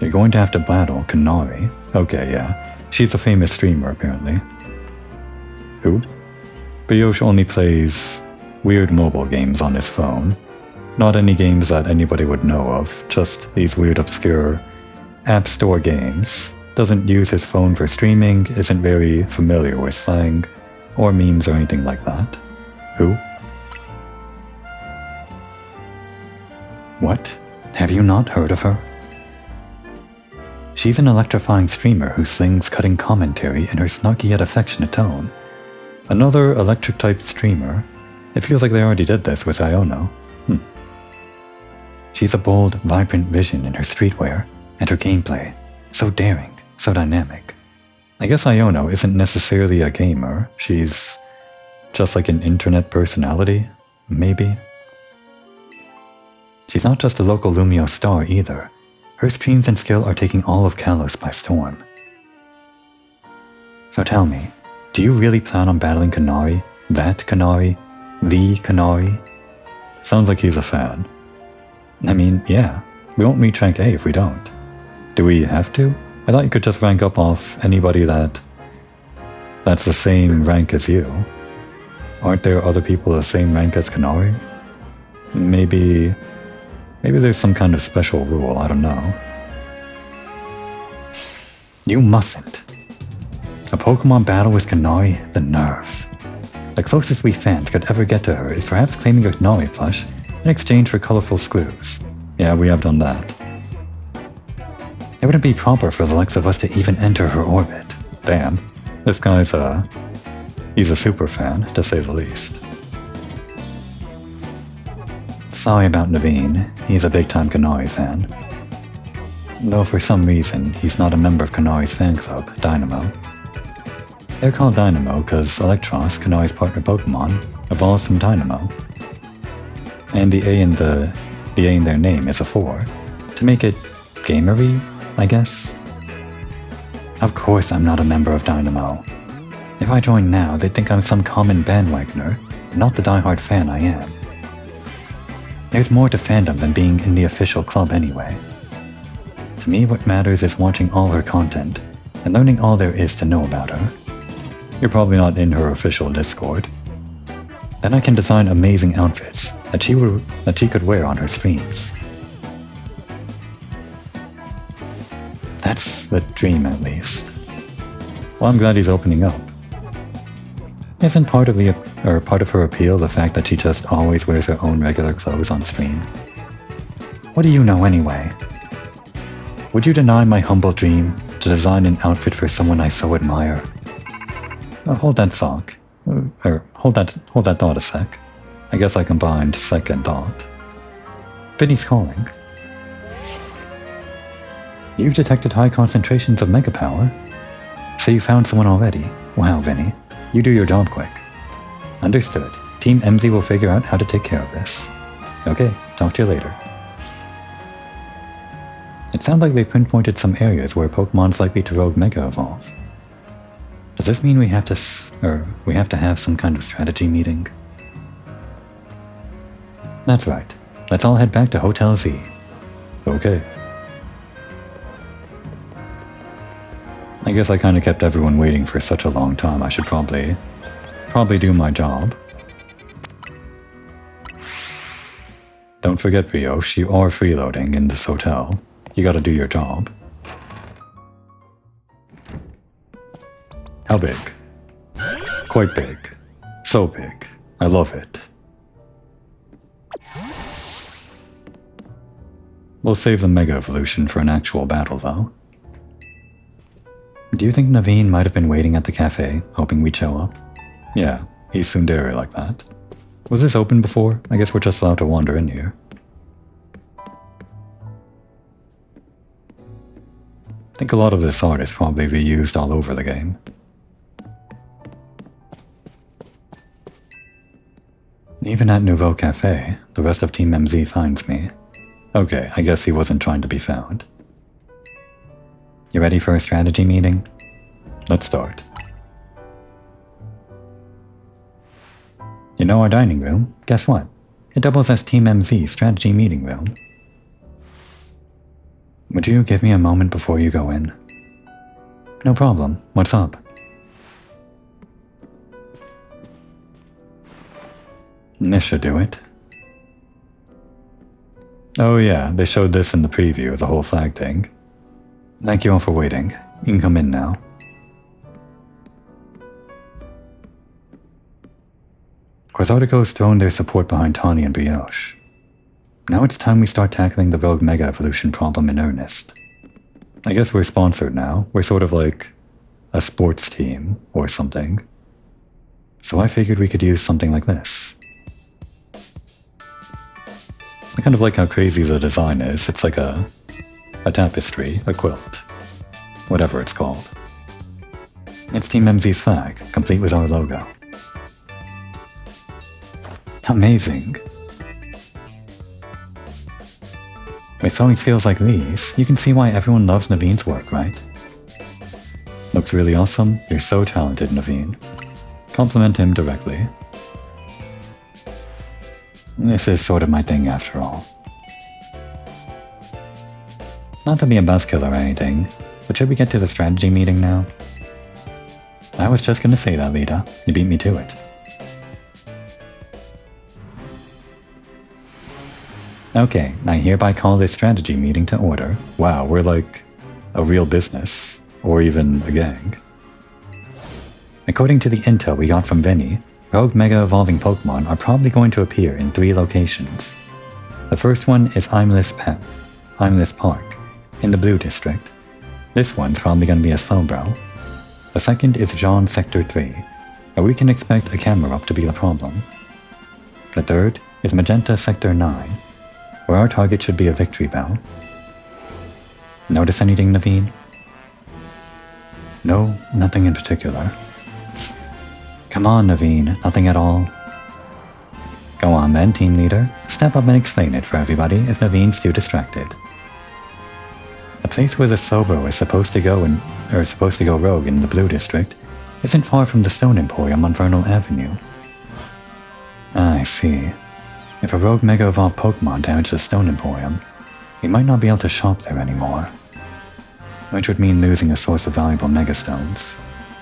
You're going to have to battle Kanari. Okay, yeah. She's a famous streamer, apparently. Who? Brioche only plays weird mobile games on his phone. Not any games that anybody would know of, just these weird obscure App Store games. Doesn't use his phone for streaming, isn't very familiar with slang, or memes or anything like that. Who? What? Have you not heard of her? She's an electrifying streamer who sings cutting commentary in her snarky yet affectionate tone. Another electric-type streamer. It feels like they already did this with Iono. She's a bold, vibrant vision in her streetwear, and her gameplay. So daring, so dynamic. I guess Iono isn't necessarily a gamer. She's just like an internet personality, maybe? She's not just a local Lumio star either. Her streams and skill are taking all of Kalos by storm. So tell me, do you really plan on battling Kanari? That Kanari? The Kanari? Sounds like he's a fan. I mean, yeah, we won't meet rank A if we don't. Do we have to? I thought you could just rank up off anybody that's the same rank as you. Aren't there other people the same rank as Kanari? Maybe there's some kind of special rule, I don't know. You mustn't. A Pokemon battle with Kanari? The nerve. The closest we fans could ever get to her is perhaps claiming a Kanari plush in exchange for colorful screws. Yeah, we have done that. It wouldn't be proper for the likes of us to even enter her orbit. Damn, this guy's he's a super fan, to say the least. Sorry about Naveen, he's a big-time Kanari fan. Though for some reason, he's not a member of Kanari's fan club, Dynamo. They're called Dynamo because Electros, Kanari's partner Pokemon, evolves from Dynamo. And the A in their name is a 4, to make it gamery, I guess? Of course I'm not a member of Dynamo. If I join now, they'd think I'm some common bandwagoner, not the diehard fan I am. There's more to fandom than being in the official club anyway. To me, what matters is watching all her content, and learning all there is to know about her. You're probably not in her official Discord. Then I can design amazing outfits that she could wear on her streams. That's the dream, at least. Well, I'm glad he's opening up. Isn't part of her appeal the fact that she just always wears her own regular clothes on stream? What do you know anyway? Would you deny my humble dream to design an outfit for someone I so admire? Hold that thought. Hold that thought a sec. I guess I combined sec and thought. Vinny's calling. You've detected high concentrations of mega power. So you found someone already. Wow, Vinny. You do your job quick. Understood. Team MZ will figure out how to take care of this. Okay, talk to you later. It sounds like they pinpointed some areas where Pokemon's likely to rogue Mega Evolve. Does this mean we have to have some kind of strategy meeting? That's right. Let's all head back to Hotel Z. Okay. I guess I kinda kept everyone waiting for such a long time. I should probably do my job. Don't forget, Brioche, you are freeloading in this hotel. You gotta do your job. How big? Quite big. So big. I love it. We'll save the Mega Evolution for an actual battle, though. Do you think Naveen might have been waiting at the cafe, hoping we'd show up? Yeah, he's tsundere like that. Was this open before? I guess we're just allowed to wander in here. I think a lot of this art is probably reused all over the game. Even at Nouveau Cafe, the rest of Team MZ finds me. Okay, I guess he wasn't trying to be found. You ready for a strategy meeting? Let's start. You know our dining room? Guess what? It doubles as Team MZ strategy meeting room. Would you give me a moment before you go in? No problem. What's up? This should do it. Oh yeah, they showed this in the preview, the whole flag thing. Thank you all for waiting. You can come in now. Quasartico's thrown their support behind Tawny and Brioche. Now it's time we start tackling the rogue mega evolution problem in earnest. I guess we're sponsored now. We're sort of like a sports team or something. So I figured we could use something like this. I kind of like how crazy the design is. It's like a tapestry, a quilt, whatever it's called. It's Team MZ's flag, complete with our logo. Amazing. With sewing skills like these, you can see why everyone loves Naveen's work, right? Looks really awesome. You're so talented, Naveen. Compliment him directly. This is sort of my thing after all. Not to be a buzzkill or anything, but should we get to the strategy meeting now? I was just gonna say that, Lita. You beat me to it. Okay, I hereby call this strategy meeting to order. Wow, we're like a real business, or even a gang. According to the intel we got from Vinny, rogue mega evolving Pokemon are probably going to appear in 3 locations. The first one is Imless Park, in the Blue District. This one's probably going to be a Slowbro. The second is Jean Sector 3, where we can expect a camera up to be the problem. The third is Magenta Sector 9, where our target should be a Victory Bell. Notice anything, Naveen? No, nothing in particular. Come on, Naveen, nothing at all. Go on then, team leader. Step up and explain it for everybody if Naveen's too distracted. The place where the Slowbro is supposed to go rogue in the Blue District isn't far from the Stone Emporium on Vernal Avenue. I see. If a rogue Mega Evolved Pokemon damaged the Stone Emporium, we might not be able to shop there anymore. Which would mean losing a source of valuable Mega Stones.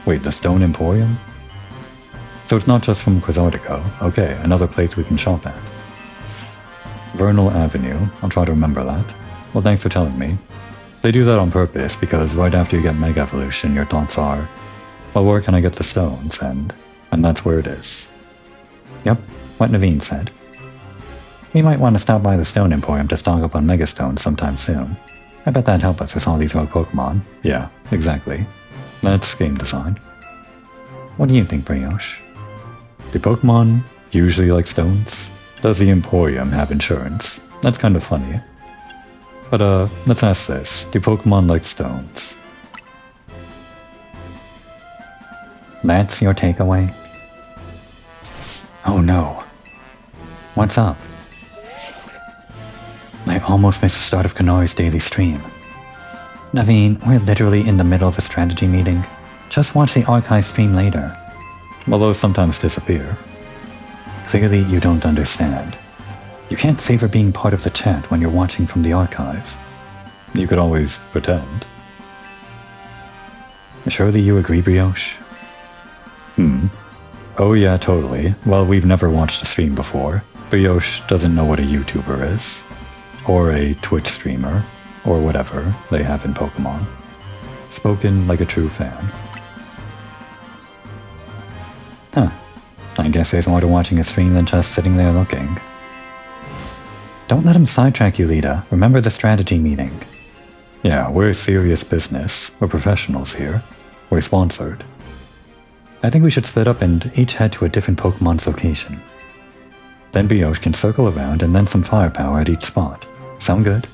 Wait, the Stone Emporium? So it's not just from Quasartico. Okay, another place we can shop at. Vernal Avenue. I'll try to remember that. Well, thanks for telling me. They do that on purpose because right after you get Mega Evolution, your thoughts are, well, where can I get the stones? And that's where it is. Yep, what Naveen said. We might want to stop by the Stone Emporium to stock up on Mega Stones sometime soon. I bet that'd help us with all these rogue Pokemon. Yeah, exactly. That's game design. What do you think, Brioche? Do Pokemon usually like stones? Does the Emporium have insurance? That's kind of funny. But let's ask this. Do Pokemon like stones? That's your takeaway? Oh no. What's up? I almost missed the start of Kanori's daily stream. Naveen, we're literally in the middle of a strategy meeting. Just watch the archive stream later. Well, those sometimes disappear. Clearly you don't understand. You can't savor being part of the chat when you're watching from the archive. You could always pretend. Surely you agree, Brioche? Oh yeah, totally. Well, we've never watched a stream before. Brioche doesn't know what a YouTuber is. Or a Twitch streamer. Or whatever they have in Pokemon. Spoken like a true fan. Huh. I guess there's more to watching a stream than just sitting there looking. Don't let him sidetrack you, Lita. Remember the strategy meeting. Yeah, we're serious business. We're professionals here. We're sponsored. I think we should split up and each head to a different Pokemon's location. Then Brioche can circle around and lend some firepower at each spot. Sound good?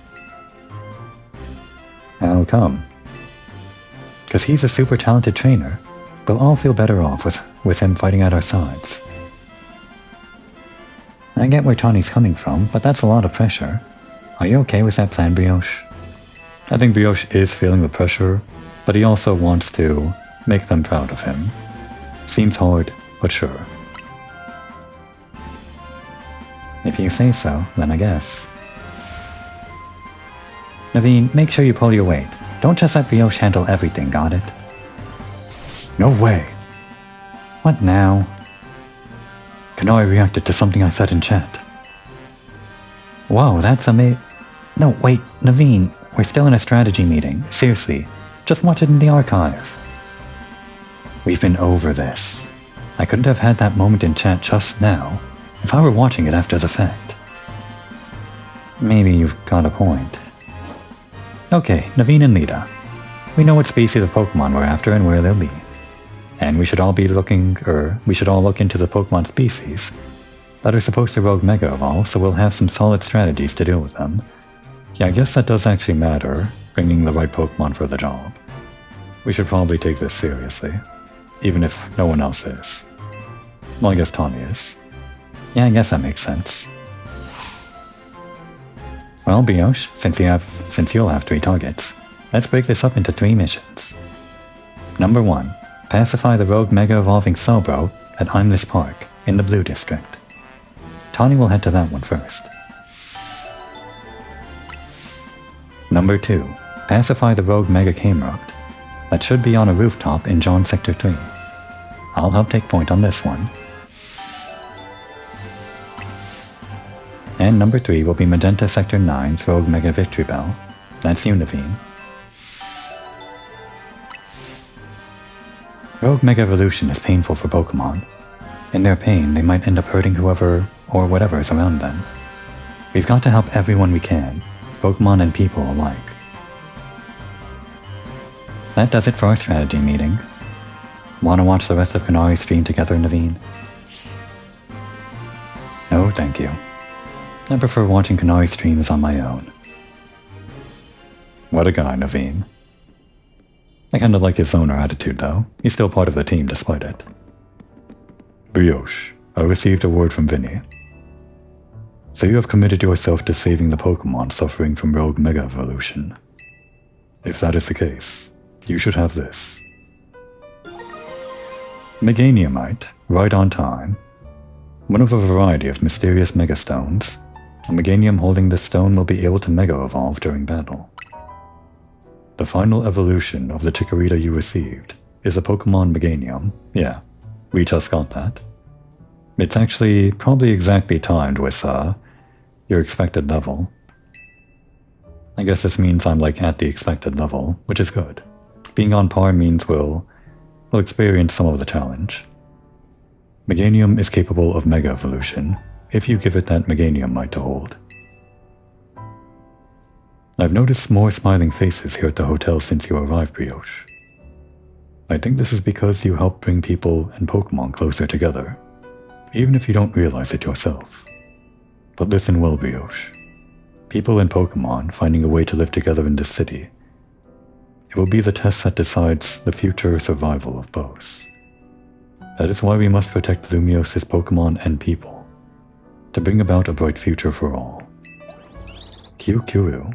How come? Because he's a super talented trainer. We'll all feel better off with him fighting at our sides. I get where Tawny's coming from, but that's a lot of pressure. Are you okay with that plan, Brioche? I think Brioche is feeling the pressure, but he also wants to make them proud of him. Seems hard, but sure. If you say so, then I guess. Naveen, make sure you pull your weight. Don't just let Brioche handle everything, got it? No way. What now? Kanoi reacted to something I said in chat. Whoa, that's No, wait, Naveen, we're still in a strategy meeting. Seriously, just watch it in the archive. We've been over this. I couldn't have had that moment in chat just now if I were watching it after the fact. Maybe you've got a point. Okay, Naveen and Lita. We know what species of Pokemon we're after and where they'll be. And we should all look into the Pokemon species that are supposed to rogue Mega Evolve, so we'll have some solid strategies to deal with them. Yeah, I guess that does actually matter, bringing the right Pokemon for the job. We should probably take this seriously, even if no one else is. Well, I guess Tommy is. Yeah, I guess that makes sense. Well, Brioche, since you'll have 3 targets, let's break this up into 3 missions. Number 1. Pacify the rogue Mega Evolving Celbro at Heimlis Park in the Blue District. Tawny will head to that one first. Number 2. Pacify the rogue Mega Camerupt. That should be on a rooftop in John Sector 3. I'll help take point on this one. And number 3 will be Magenta Sector 9's rogue Mega Victory Bell. That's you, Naveen. Rogue Mega Evolution is painful for Pokemon. In their pain, they might end up hurting whoever or whatever is around them. We've got to help everyone we can, Pokemon and people alike. That does it for our strategy meeting. Wanna watch the rest of Kanari's stream together, Naveen? No, thank you. I prefer watching Kanari's streams on my own. What a guy, Naveen. I kinda like his owner attitude though. He's still part of the team despite it. Brioche, I received a word from Vinny. So you have committed yourself to saving the Pokemon suffering from rogue Mega Evolution. If that is the case, you should have this. Meganiumite, right on time. One of a variety of mysterious Mega Stones. A Meganium holding this stone will be able to Mega Evolve during battle. The final evolution of the Chikorita you received is a Pokemon Meganium. Yeah, we just got that. It's actually probably exactly timed with your expected level. I guess this means I'm like at the expected level, which is good. Being on par means we'll experience some of the challenge. Meganium is capable of Mega Evolution, if you give it that Meganiumite to hold. I've noticed more smiling faces here at the hotel since you arrived, Brioche. I think this is because you help bring people and Pokemon closer together, even if you don't realize it yourself. But listen well, Brioche. People and Pokemon finding a way to live together in this city. It will be the test that decides the future survival of both. That is why we must protect Lumios's Pokemon and people, to bring about a bright future for all. Kyukuru.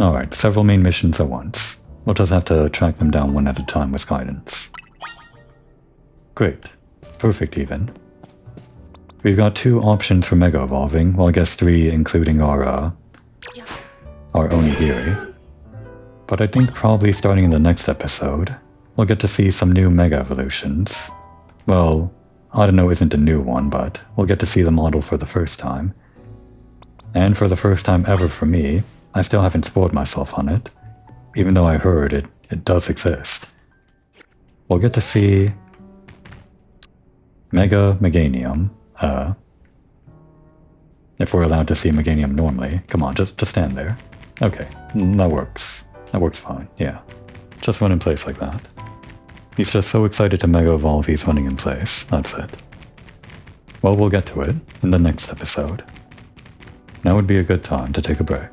Alright, several main missions at once. We'll just have to track them down one at a time with guidance. Great. Perfect even. We've got 2 options for Mega Evolving, well I guess 3 including our Onigiri. But I think probably starting in the next episode, we'll get to see some new Mega Evolutions. Well, I don't know isn't a new one, but we'll get to see the model for the first time. And for the first time ever for me, I still haven't spoiled myself on it, even though I heard it does exist. We'll get to see Mega Meganium, if we're allowed to see Meganium normally. Come on, just stand there. Okay, that works. That works fine, yeah. Just run in place like that. He's just so excited to Mega Evolve he's running in place, that's it. Well, we'll get to it in the next episode. Now would be a good time to take a break.